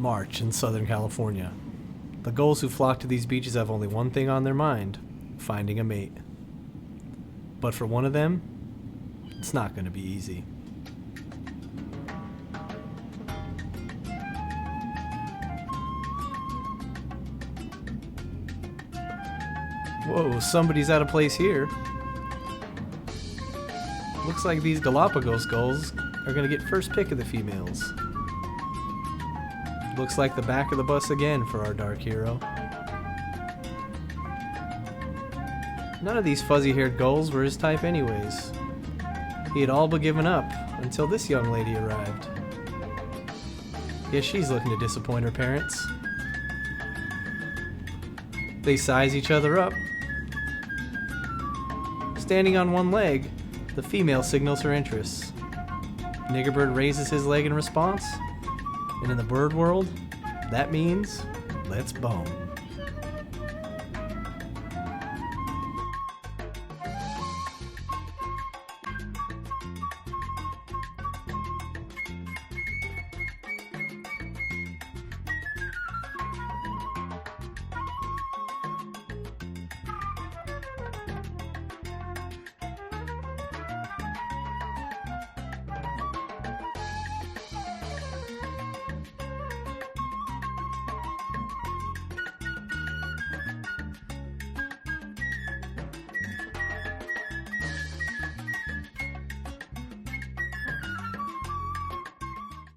March in Southern California. The gulls who flock to these beaches have only one thing on their mind: finding a mate. But for one of them, it's not going to be easy. Whoa, somebody's out of place here. Looks like these Galapagos gulls are going to get first pick of the females. Looks like the back of the bus again for our dark hero. None of these fuzzy-haired gulls were his type anyways. He had all but given up until this young lady arrived. Guess she's looking to disappoint her parents. They size each other up. Standing on one leg, the female signals her interests. Niggerbird raises his leg in response, and in the bird world, that means let's bone.